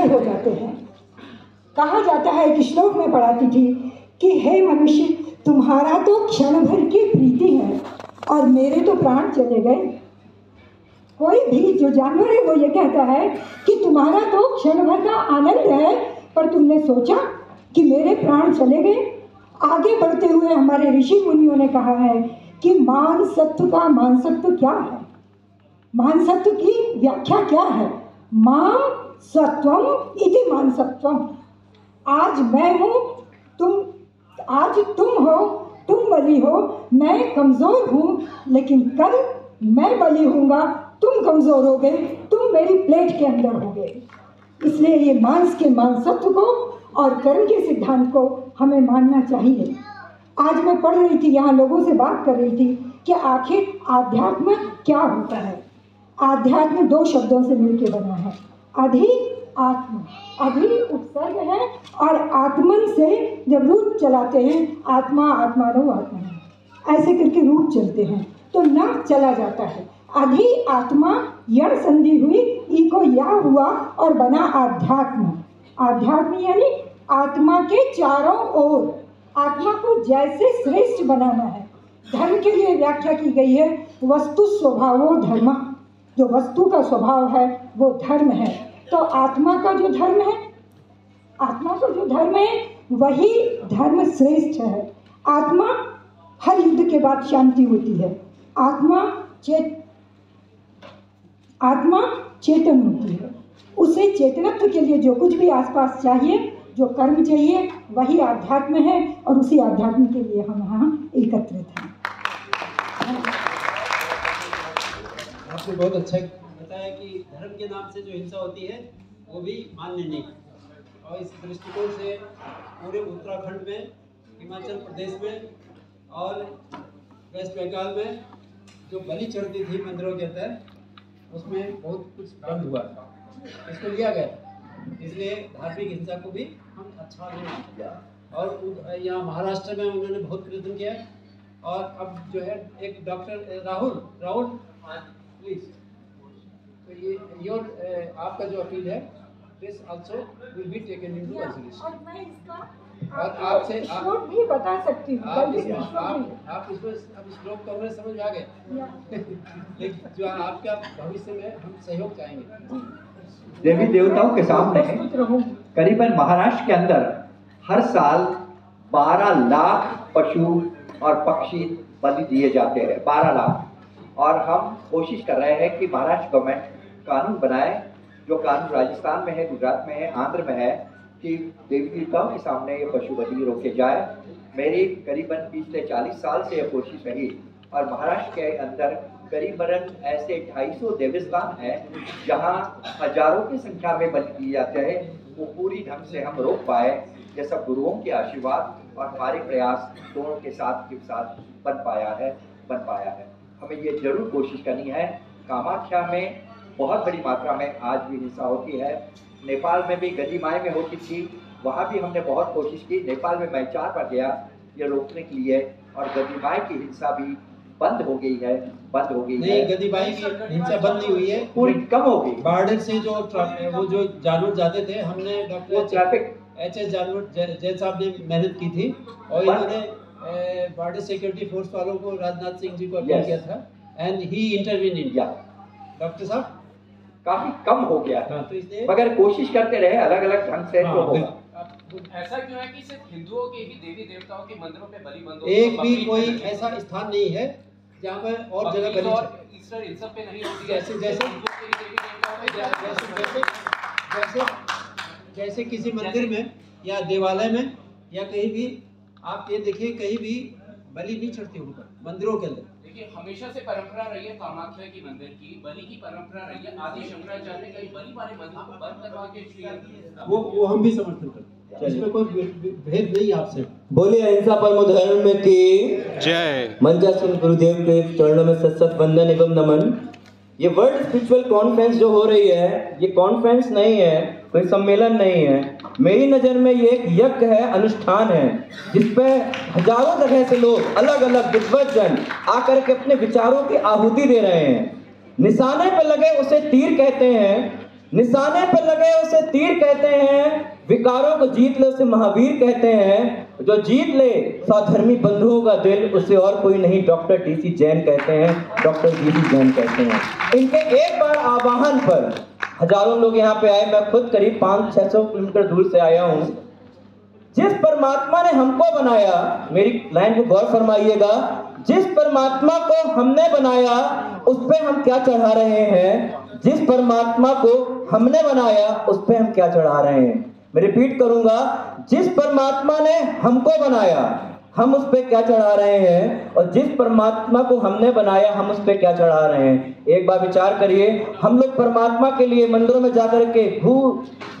निश्चय हो जाते हैं। कहा जाता है, एक श्लोक में पढ़ाती थी कि हे मनुष्य, तुम्हारा तो क्षण भर की प्रीति है और मेरे तो प्राण चले गए। कोई भी जो जानवर है वो ये कहता है कि तुम्हारा तो क्षण भर का आनंद है, पर तुमने सोचा कि मेरे प्राण चले गए। आगे बढ़ते हुए हमारे ऋषि मुनियों ने कहा है कि मान सत्व का मान सत्व क्या है, मान सत्व की व्याख्या क्या है। माम सत्वम इति मान सत्वम। आज मैं हूँ, आज तुम हो, तुम बली हो, मैं कमज़ोर हूँ, लेकिन कल मैं बली हूँगा, तुम कमज़ोर हो गए, तुम मेरी प्लेट के अंदर हो गए। इसलिए ये मांस के मानसत्व को और कर्म के सिद्धांत को हमें मानना चाहिए। आज मैं पढ़ रही थी, यहाँ लोगों से बात कर रही थी कि आखिर आध्यात्म क्या होता है। आध्यात्म 2 शब्दों से मिलकर बना है, अधि आत्मा। अधि उपसर्ग है और आत्मन से जब रूट चलाते हैं, आत्मा आत्मानो आत्मा ऐसे करके रूट चलते हैं तो न चला जाता है। अधि आत्मा यण संधि हुई, ई को या हुआ और बना आध्यात्म। आध्यात्म यानी आत्मा के चारों ओर, आत्मा को जैसे श्रेष्ठ बनाना है। धर्म के लिए व्याख्या की गई है, वस्तु स्वभावो धर्म। जो वस्तु का स्वभाव है वो धर्म है। तो आत्मा का जो धर्म है, आत्मा का जो धर्म है वही धर्म श्रेष्ठ है। आत्मा, हर युद्ध के बाद शांति होती है। आत्मा चेतन होती है। उसे चेतनत्व के लिए जो कुछ भी आसपास चाहिए, जो कर्म चाहिए, वही आध्यात्म है और उसी आध्यात्म के लिए हम यहाँ एकत्रित हैं। आपने बहुत अच्छा बताया कि धर्म के नाम से जो हिंसा होती है वो भी मान्य नहीं। और इस दृष्टिकोण से पूरे उत्तराखंड में, हिमाचल प्रदेश में और वेस्ट बंगाल में जो बलि चढ़ती थी मंदिरों के अंदर, उसमें बहुत कुछ बंद हुआ था, इसको लिया गया। इसलिए धार्मिक हिंसा को भी हम अच्छा नहीं मानते। और यहाँ महाराष्ट्र में उन्होंने बहुत प्रयत्न किया। और अब जो है एक डॉक्टर राहुल प्लीज, तो ये आपका जो अपील है, this also will be taken into consideration. और मैं इसका और आपसे श्लोक भी बता सकती हूँ। आप इसमें अब श्लोक तो हमें समझ आ गए, लेकिन जो आपका भविष्य में हम सहयोग चाहेंगे। देवी देवताओं के सामने करीबन महाराष्ट्र के अंदर हर साल 12 लाख पशु और पक्षी बलि दिए जाते हैं, 12 लाख। और हम कोशिश कर रहे हैं कि महाराष्ट्र गवर्नमेंट कानून बनाए, जो कानून राजस्थान में है, गुजरात में है, आंध्र में है, कि देवी देवताओं के सामने ये पशु बलि रोके जाए। मेरी करीबन पिछले 40 साल से यह कोशिश रही। और महाराष्ट्र के अंदर करीबन ऐसे 250 देवस्थान हैं जहाँ हजारों की संख्या में बलि दिए जाते हैं। वो पूरी ढंग से हम रोक पाए, ये सब गुरुओं के आशीर्वाद और हमारे प्रयास दोनों के साथ बन पाया है। हमें ये जरूर कोशिश करनी है। कामाख्या में बहुत बड़ी मात्रा में आज भी हिंसा होती है। नेपाल में भी गदिमाई में होती थी, वहाँ भी हमने बहुत कोशिश की। नेपाल में मैं 4 बार गया ये रोकने के लिए, और गदिमाई की हिंसा भी बंद हो गई है। नहीं, गदिमाई की हिंसा बंद नहीं हुई है, पूरी कम हो गई। बॉर्डर से वो जो जानवर जाते थे, हमने डॉक्टर ट्रैफिक HS जानवर जैन साहब ने मेहनत की थी और इन्होंने बॉर्डर सिक्योरिटी फोर्स वालों को, राजनाथ सिंह जी को अपील किया था, and he intervene India. Doctor साहब काफी कम हो गया था, तो इसलिए मगर कोशिश करते रहे अलग अलग ढंग से। तो होगा। ऐसा क्यों है कि सिर्फ हिंदुओं के ही देवी देवताओं के मंदिरों पे बलि बंद हो? एक भी कोई ऐसा स्थान नहीं है जहाँ पर और जगह बलि, ईस्टर इन सब पे नहीं होती, जैसे किसी मंदिर में या देवालय में या कहीं भी आप ये देखिए, कहीं भी बलि नहीं चढ़ती ऊपर मंदिरों के अंदर। देखिए, हमेशा से परंपरा रही है कामाख्या की मंदिर की, बलि की परंपरा रही है। आदि शंकराचार्य कई बलि वाले मंदिर को बंद करवा के वो हम भी समर्थन करते हैं, इसमें कोई भेद नहीं आपसे। बोलिए अहिंसा परमो धर्म की जय। मंचासीन गुरुदेव के चरणों में सत वंदन एवं नमन। ये वर्ल्ड स्पिरिचुअल कॉन्फ्रेंस जो हो रही है, ये कॉन्फ्रेंस नहीं है, कोई सम्मेलन नहीं है। मेरी नज़र में ये एक यज्ञ है, अनुष्ठान है, जिसपे हजारों जगह से लोग, अलग अलग विद्वत जन आकर के अपने विचारों की आहुति दे रहे हैं। निशाने पे लगे उसे तीर कहते हैं, निशाने पर लगे उसे तीर कहते हैं, विकारों को जीत ले उसे महावीर कहते हैं, जो जीत ले साधर्मी बंधुओं का दिल उसे और कोई नहीं डॉक्टर डीसी जैन कहते हैं, डॉक्टर डीसी जैन कहते हैं। इनके एक बार आवाहन पर हजारों लोग यहाँ पे आए। मैं खुद करीब 500-600 किलोमीटर दूर से आया हूँ। जिस परमात्मा ने हमको बनाया, मेरी लाइन को गौर फरमाइएगा, जिस परमात्मा को हमने बनाया उस पे हम क्या चढ़ा रहे हैं, जिस परमात्मा को हमने बनाया उस पे हम क्या चढ़ा रहे हैं। मैं रिपीट करूंगा, जिस परमात्मा ने हमको बनाया हम उस पे क्या चढ़ा रहे हैं, और जिस परमात्मा को हमने बनाया हम उस पे क्या चढ़ा रहे हैं। एक बार विचार करिए, हम लोग परमात्मा के लिए मंदिरों में जाकर के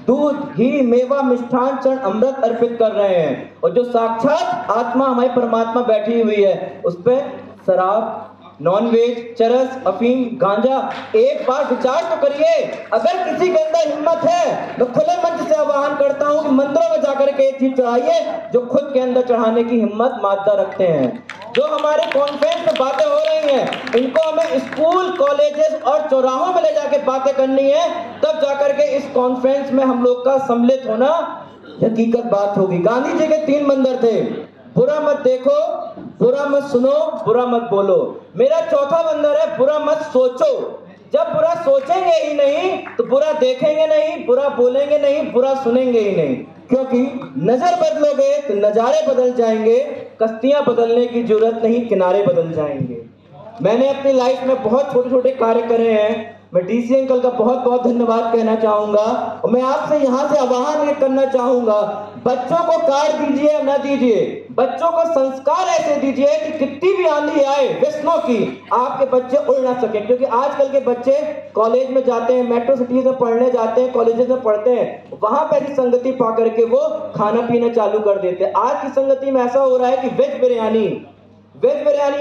दूध, घी, मेवा, मिष्ठान, चरण, अमृत अर्पित कर रहे हैं, और जो साक्षात आत्मा हमारी परमात्मा बैठी हुई है उस पे शराब, नॉनवेज, चरस, अफीम, गांजा। एक बार विचार तो करिए। अगर किसी के अंदर हिम्मत है तो खुले मंच से आह्वान करता हूं कि मंदिरों में जाकर के एक चीज चढ़ाइए जो खुद के अंदर चढ़ाने की हिम्मत मादा रखते हैं। जो हमारे कॉन्फ्रेंस में बातें हो रही हैं इनको हमें स्कूल, कॉलेजेस और चौराहों में ले जाके बातें करनी है, तब जाकर के इस कॉन्फ्रेंस में हम लोग का सम्मिलित होना हकीकत बात होगी। गांधी जी के 3 मंदिर थे, बुरा मत देखो, बुरा मत सुनो, बुरा मत बोलो। मेरा चौथा बंदर है बुरा मत सोचो। जब बुरा सोचेंगे ही नहीं तो बुरा देखेंगे नहीं, बुरा बोलेंगे नहीं, बुरा सुनेंगे ही नहीं, क्योंकि नजर बदलोगे तो नजारे बदल जाएंगे। कश्तियां बदलने की जरूरत नहीं, किनारे बदल जाएंगे। मैंने अपनी लाइफ में बहुत छोटे छोटे कार्य करे हैं। मैं डीसी अंकल का बहुत बहुत धन्यवाद कहना चाहूंगा, और मैं आपसे यहाँ से आह्वान ये करना चाहूंगा, बच्चों को कार्ड दीजिए या न दीजिए, बच्चों को संस्कार ऐसे दीजिए कि कितनी भी आंधी आए विष्णु की, आपके बच्चे उड़ ना सके। क्योंकि आजकल के बच्चे कॉलेज में जाते हैं, मेट्रो सिटीज में पढ़ने जाते हैं, कॉलेजेस में पढ़ते हैं, वहां पर ऐसी संगति पा करके वो खाना पीना चालू कर देते हैं। आज की संगति में ऐसा हो रहा है कि वेज बिरयानी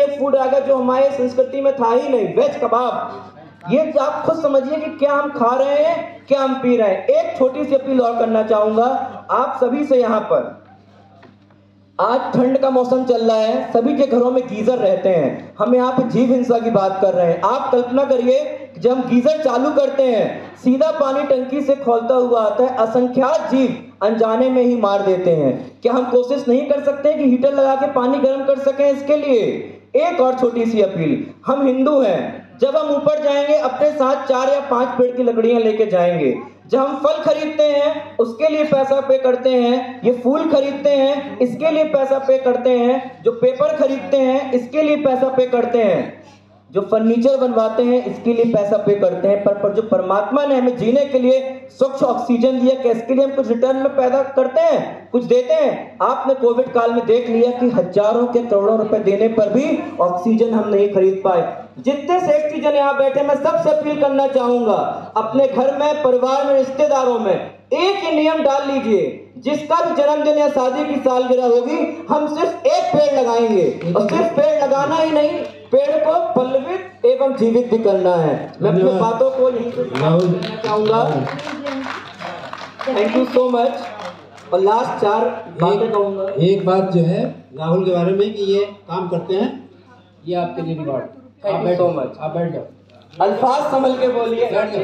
एक फूड आ गया जो हमारे संस्कृति में था ही नहीं। वेज कबाब, ये आप खुद समझिए कि क्या हम खा रहे हैं, क्या हम पी रहे हैं। एक छोटी सी अपील और करना चाहूंगा आप सभी से। यहाँ पर आज ठंड का मौसम चल रहा है, सभी के घरों में गीजर रहते हैं। हम यहाँ पे जीव हिंसा की बात कर रहे हैं। आप कल्पना करिए जब हम गीजर चालू करते हैं, सीधा पानी टंकी से खौलता हुआ आता है, असंख्यात जीव अनजाने में ही मार देते हैं। क्या हम कोशिश नहीं कर सकते कि हीटर लगा के पानी गर्म कर सकें? इसके लिए एक और छोटी सी अपील, हम हिंदू हैं, जब हम ऊपर जाएंगे अपने साथ 4 या 5 पेड़ की लकड़ियां लेके जाएंगे। जब हम फल खरीदते हैं उसके लिए पैसा पे करते हैं, ये फूल खरीदते हैं इसके लिए पैसा पे करते हैं, जो पेपर खरीदते हैं इसके लिए पैसा पे करते हैं, जो फर्नीचर बनवाते हैं इसके लिए पैसा पे करते हैं, पर जो परमात्मा ने हमें जीने के लिए स्वच्छ ऑक्सीजन दिया, क्या इसके लिए हम कुछ रिटर्न में पैदा करते हैं, कुछ देते हैं? आपने कोविड काल में देख लिया कि हजारों के करोड़ों रुपए देने पर भी ऑक्सीजन हम नहीं खरीद पाए। जितने सेठ जन यहाँ बैठे, मैं सबसे अपील करना चाहूंगा, अपने घर में, परिवार में, रिश्तेदारों में एक ही नियम डाल लीजिए, जिसका भी जन्मदिन या शादी की सालगिरह होगी हम सिर्फ एक पेड़ लगाएंगे, और सिर्फ पेड़ लगाना ही नहीं, पेड़ को पल्लवित एवं जीवित भी करना है। मैं अपनी बातों को यहीं पे कहना चाहूंगा। Thank you so much. और लास्ट 4 बातें कहूंगा। एक बात जो है राहुल के बारे में कि ये काम करते हैं, ये आपके लिए reward. Thank you so much. आप बैठ जाओ, अल्फाज संभल के बोलिए। बैठ जाओ।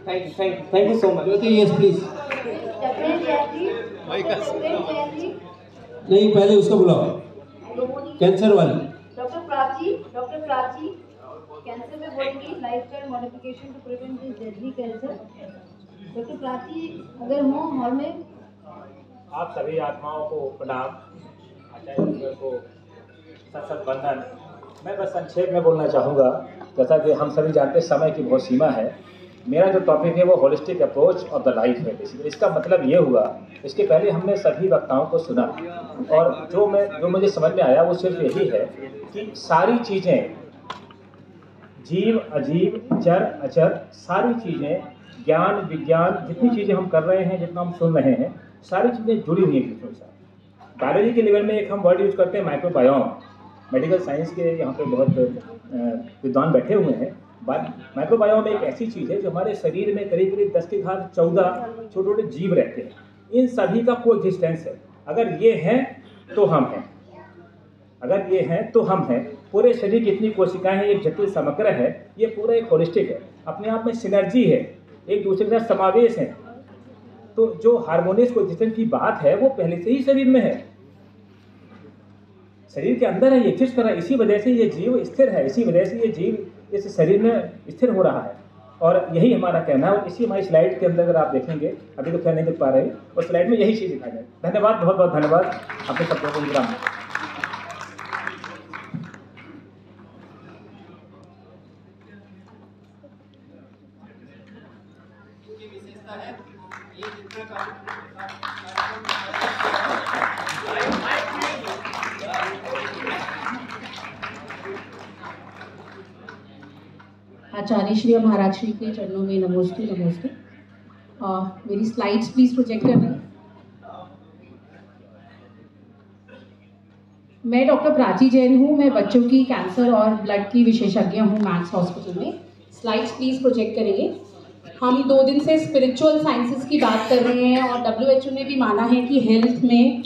Thank you so much. Yes please. नहीं, पहले उसको बुलाओ, कैंसर वाली। डॉक्टर प्राची कैंसर में बोलेंगी, lifestyle modification to prevent this deadly cancer. Doctor Prachi अगर हो हॉल में। आप सभी आत्माओं को प्रणाम, आचार्य को सत वंदन। मैं बस संक्षेप में बोलना चाहूँगा, जैसा कि हम सभी जानते हैं समय की बहुत सीमा है। मेरा जो टॉपिक है वो holistic approach of the life है। बेसिकली इसका मतलब ये हुआ, इसके पहले हमने सभी वक्ताओं को सुना, और जो मुझे समझ में आया वो सिर्फ यही है कि सारी चीज़ें, जीव, अजीव, चर, अचर, सारी चीज़ें, ज्ञान, विज्ञान, जितनी चीज़ें हम कर रहे हैं, जितना हम सुन रहे हैं, सारी चीज़ें जुड़ी हुई हैं दूसरों के साथ। बायोलॉजी के लेवल में एक हम वर्ड यूज़ करते हैं माइक्रोबायोम। मेडिकल साइंस के यहाँ पे बहुत विद्वान बैठे हुए हैं। माइक्रोबायोम एक ऐसी चीज़ है जो हमारे शरीर में करीब करीब 10 की घात 14 छोटे छोटे जीव रहते हैं। इन सभी का कोएग्जिस्टेंस है। अगर ये हैं तो हम हैं, अगर ये हैं तो हम हैं। पूरे शरीर की इतनी कोशिकाएं हैं, एक जटिल समग्र है, ये पूरा एक होलिस्टिक है, अपने आप में सिनर्जी है। एक दूसरे के साथ समावेश हैं। तो जो हार्मोनियस कोएक्सिस्टेंस की बात है वो पहले से ही शरीर में है, शरीर के अंदर है, ये एग्जिस्ट कर रहा है। इसी वजह से ये जीव स्थिर है, इसी वजह से ये जीव इस शरीर में स्थिर हो रहा है। और यही हमारा कहना है। और इसी हमारी स्लाइड के अंदर अगर आप देखेंगे, अभी तो खैर नहीं देख पा रहे, और स्लाइड में यही चीज़ दिखाई जाए। धन्यवाद, बहुत बहुत धन्यवाद आपने सब लोगों को। विशेषता है ये जितना आचार्य श्री और महाराज श्री के चरणों में नमोस्तु नमोस्तु। मेरी स्लाइड्स प्लीज प्रोजेक्ट कर रही हैं। मैं डॉक्टर प्राची जैन हूँ। मैं बच्चों की कैंसर और ब्लड की विशेषज्ञ हूँ मैक्स हॉस्पिटल में। स्लाइड्स प्लीज प्रोजेक्ट करेंगे। हम 2 दिन से स्पिरिचुअल साइंसेस की बात कर रहे हैं और WHO ने भी माना है कि हेल्थ में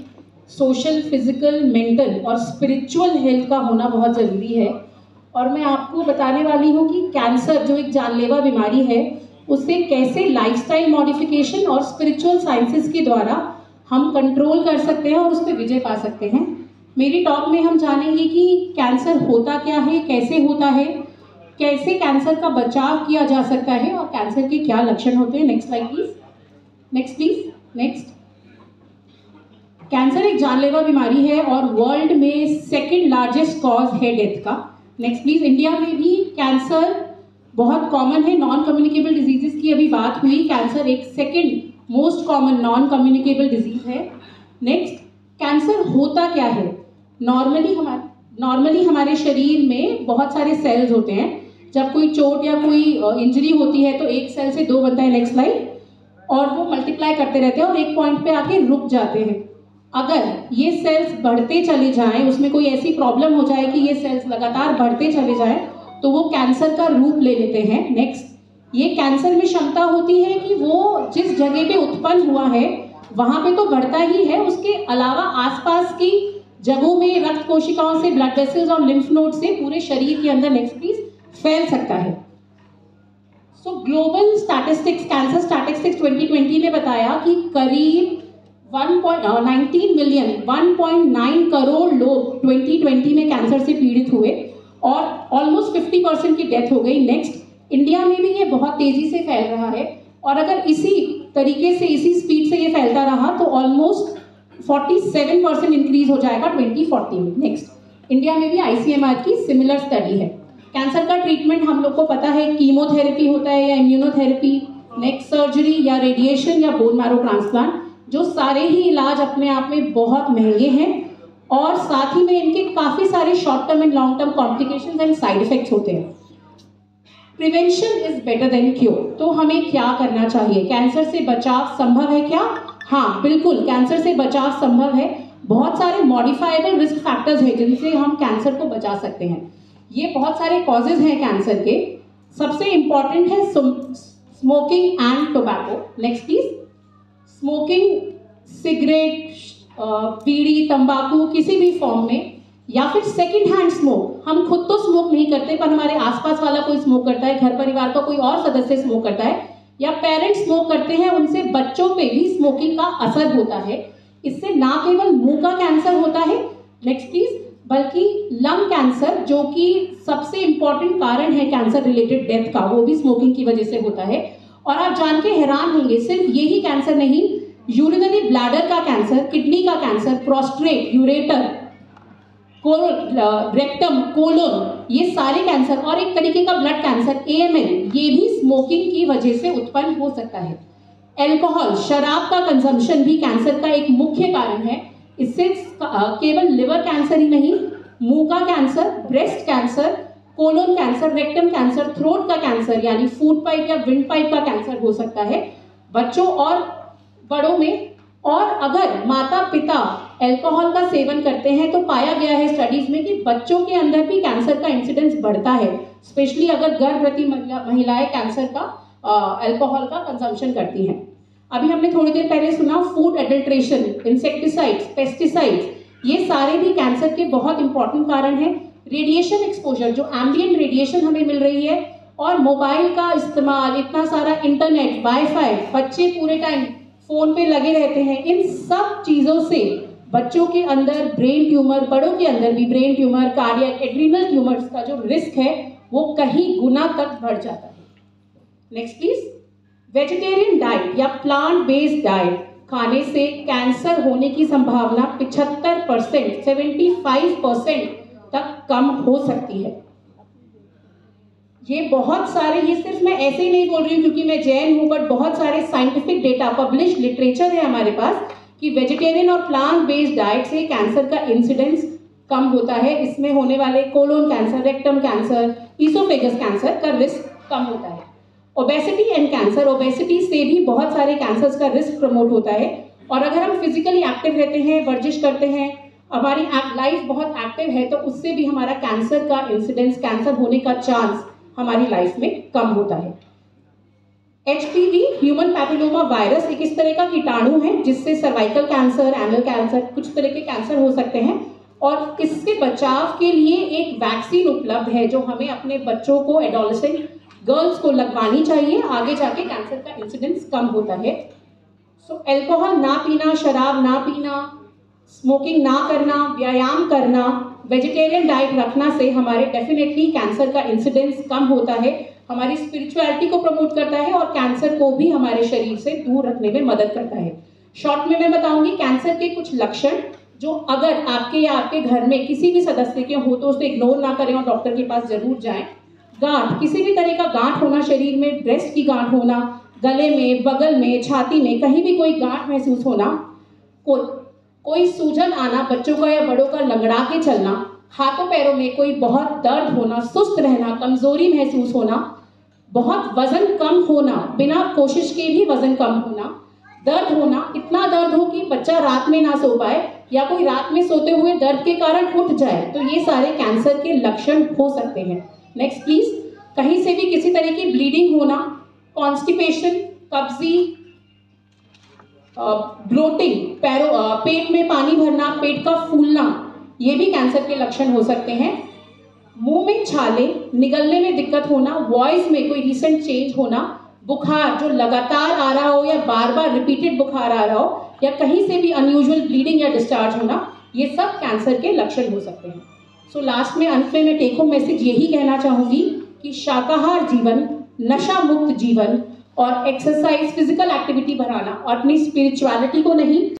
सोशल, फिजिकल, मेंटल और स्पिरिचुअल हेल्थ का होना बहुत ज़रूरी है। और मैं आपको बताने वाली हूँ कि कैंसर जो एक जानलेवा बीमारी है, उससे कैसे लाइफस्टाइल मॉडिफिकेशन और स्पिरिचुअल साइंसेस के द्वारा हम कंट्रोल कर सकते हैं और उस पर विजय पा सकते हैं। मेरी टॉक में हम जानेंगे कि कैंसर होता क्या है, कैसे होता है, कैसे कैंसर का बचाव किया जा सकता है और कैंसर के क्या लक्षण होते हैं। Next slide please, next please, next. Cancer एक जानलेवा बीमारी है और वर्ल्ड में सेकंड लार्जेस्ट कॉज है डेथ का। Next please. इंडिया में भी कैंसर बहुत कॉमन है। नॉन कम्युनिकेबल डिजीजेस की अभी बात हुई, कैंसर एक second most common noun communicable disease है। नेक्स्ट, कैंसर होता क्या है? नॉर्मली हमारे शरीर में बहुत सारे सेल्स होते हैं। जब कोई चोट या कोई इंजरी होती है तो एक सेल से 2 बनता है, नेक्स्ट स्लाइड, और वो मल्टीप्लाई करते रहते हैं और एक पॉइंट पे आके रुक जाते हैं। अगर ये सेल्स बढ़ते चले जाएं, उसमें कोई ऐसी प्रॉब्लम हो जाए कि ये सेल्स लगातार बढ़ते चले जाएं, तो वो कैंसर का रूप ले लेते हैं। नेक्स्ट, ये कैंसर में क्षमता होती है कि वो जिस जगह पे उत्पन्न हुआ है वहाँ पे तो बढ़ता ही है, उसके अलावा आसपास की जगहों में रक्त कोशिकाओं से, ब्लड वेसल्स और लिम्फ नोड से पूरे शरीर के अंदर, नेक्स्ट प्लीज, फैल सकता है। सो ग्लोबल स्टैटिस्टिक्स, कैंसर स्टैटिस्टिक्स 2020 ने बताया कि करीब 1.9 करोड़ लोग 2020 में कैंसर से पीड़ित हुए और ऑलमोस्ट 50% की डेथ हो गई। नेक्स्ट, इंडिया में भी ये बहुत तेजी से फैल रहा है और अगर इसी तरीके से, इसी स्पीड से ये फैलता रहा तो ऑलमोस्ट 47% इंक्रीज हो जाएगा 2040 में। नेक्स्ट, इंडिया में भी ICMR की सिमिलर स्टडी है। कैंसर का ट्रीटमेंट हम लोग को पता है, कीमोथेरेपी होता है या इम्यूनोथेरेपी, नेक्स्ट सर्जरी या रेडिएशन या बोन मैरो ट्रांसप्लांट, जो सारे ही इलाज अपने आप में बहुत महंगे हैं और साथ ही में इनके काफ़ी सारे short term and long term complications and side effects होते हैं। Prevention is better than cure. तो हमें क्या करना चाहिए? कैंसर से बचाव संभव है क्या? हाँ, बिल्कुल, कैंसर से बचाव संभव है। बहुत सारे मॉडिफाइबल रिस्क फैक्टर्स हैं जिनसे हम कैंसर को बचा सकते हैं। ये बहुत सारे कॉजेज हैं कैंसर के। सबसे इंपॉर्टेंट है smoking and tobacco. Next please. Smoking, cigarette, bidi, तंबाकू किसी भी फॉर्म में, या फिर सेकंड हैंड स्मोक। हम खुद तो स्मोक नहीं करते पर हमारे आसपास वाला कोई स्मोक करता है, घर परिवार का कोई और सदस्य स्मोक करता है या पेरेंट्स स्मोक करते हैं, उनसे बच्चों पे भी स्मोकिंग का असर होता है। इससे ना केवल मुंह का कैंसर होता है, नेक्स्ट प्लीज, बल्कि लंग कैंसर, जो कि सबसे इंपॉर्टेंट कारण है कैंसर रिलेटेड डेथ का, वो भी स्मोकिंग की वजह से होता है। और आप जान के हैरान होंगे, सिर्फ यही कैंसर नहीं, यूरिनरी ब्लैडर का कैंसर, किडनी का cancer, prostate, ureter, rectum, colon, ये सारे कैंसर, और एक तरीके का ब्लड कैंसर AML, ये भी स्मोकिंग की वजह से उत्पन्न हो सकता है। अल्कोहल, शराब का कंजम्पशन भी कैंसर का एक मुख्य कारण है। इससे केवल लिवर कैंसर ही नहीं, मुंह का cancer, breast cancer, colon cancer, rectum cancer, throat का कैंसर यानी फूड पाइप या विंड पाइप का कैंसर हो सकता है बच्चों और बड़ों में। और अगर माता पिता अल्कोहल का सेवन करते हैं तो पाया गया है स्टडीज में कि बच्चों के अंदर भी कैंसर का इंसिडेंस बढ़ता है, स्पेशली अगर गर्भवती महिलाएं कैंसर का अल्कोहल का कंजम्पशन करती हैं। अभी हमने थोड़ी देर पहले सुना फूड एडल्ट्रेशन, इंसेक्टिसाइड्स, पेस्टिसाइड्स, ये सारे भी कैंसर के बहुत इंपॉर्टेंट कारण हैं। रेडिएशन एक्सपोजर, जो एम्बिएंट रेडिएशन हमें मिल रही है और मोबाइल का इस्तेमाल, इतना सारा इंटरनेट, वाईफाई, बच्चे पूरे टाइम फ़ोन पे लगे रहते हैं, इन सब चीज़ों से बच्चों के अंदर ब्रेन ट्यूमर, बड़ों के अंदर भी brain tumour, cardiac, adrenal tumours का जो रिस्क है वो कहीं गुना तक बढ़ जाता है। Next please. वेजिटेरियन डाइट या प्लांट बेस्ड डाइट खाने से कैंसर होने की संभावना 75%, 75% तक कम हो सकती है। ये बहुत सारे, ये सिर्फ मैं ऐसे ही नहीं बोल रही हूँ क्योंकि मैं जैन हूँ, बट बहुत सारे साइंटिफिक डेटा, पब्लिश लिटरेचर है हमारे पास कि वेजिटेरियन और प्लांट बेस्ड डाइट से कैंसर का इंसिडेंस कम होता है। इसमें होने वाले colon cancer, rectum cancer, esophagus cancer का रिस्क कम होता है। ओबेसिटी एंड कैंसर, ओबेसिटी से भी बहुत सारे कैंसर्स का रिस्क प्रमोट होता है। और अगर हम फिजिकली एक्टिव रहते हैं, वर्जिश करते हैं, हमारी लाइफ बहुत एक्टिव है, तो उससे भी हमारा कैंसर का इंसिडेंस, कैंसर होने का चांस हमारी लाइफ में कम होता है। HPV, ह्यूमन पैपिलोमा वायरस, एक इस तरह का कीटाणु है जिससे सर्वाइकल कैंसर, एनल कैंसर, कुछ तरह के कैंसर हो सकते हैं। और इससे बचाव के लिए एक वैक्सीन उपलब्ध है जो हमें अपने बच्चों को, एडोलेसेंट गर्ल्स को लगवानी चाहिए। आगे जाके कैंसर का इंसिडेंस कम होता है। सो अल्कोहल ना पीना, शराब ना पीना, स्मोकिंग ना करना, व्यायाम करना, वेजिटेरियन डाइट रखना से हमारे डेफिनेटली कैंसर का इंसिडेंस कम होता है, हमारी स्पिरिचुअलिटी को प्रमोट करता है और कैंसर को भी हमारे शरीर से दूर रखने में मदद करता है। शॉर्ट में मैं बताऊंगी कैंसर के कुछ लक्षण जो अगर आपके या आपके घर में किसी भी सदस्य के हो तो उसे इग्नोर ना करें और डॉक्टर के पास जरूर जाएं। गांठ, किसी भी तरह का गांठ होना शरीर में, ब्रेस्ट की गांठ होना, गले में, बगल में, छाती में, कहीं भी कोई गांठ महसूस होना, कोई सूजन आना, बच्चों का या बड़ों का लंगड़ा के चलना, हाथों पैरों में कोई बहुत दर्द होना, सुस्त रहना, कमजोरी महसूस होना, बहुत वजन कम होना, बिना कोशिश के भी वजन कम होना, दर्द होना, इतना दर्द हो कि बच्चा रात में ना सो पाए या कोई रात में सोते हुए दर्द के कारण उठ जाए, तो ये सारे कैंसर के लक्षण हो सकते हैं। Next please. कहीं से भी किसी तरह की ब्लीडिंग होना, कॉन्स्टिपेशन, कब्जी, ब्लोटिंग, पेट में पानी भरना, पेट का फूलना, ये भी कैंसर के लक्षण हो सकते हैं। मुंह में छाले, निगलने में दिक्कत होना, वॉइस में कोई रिसेंट चेंज होना, बुखार जो लगातार आ रहा हो या बार बार रिपीटेड बुखार आ रहा हो, या कहीं से भी अनयूजुअल ब्लीडिंग या डिस्चार्ज होना, ये सब कैंसर के लक्षण हो सकते हैं। सो लास्ट में, अंत में मैं टेक होम मैसेज यही कहना चाहूँगी कि शाकाहार जीवन, नशा मुक्त जीवन और एक्सरसाइज, फिजिकल एक्टिविटी बढ़ाना और अपनी स्पिरिचुअलिटी को नहीं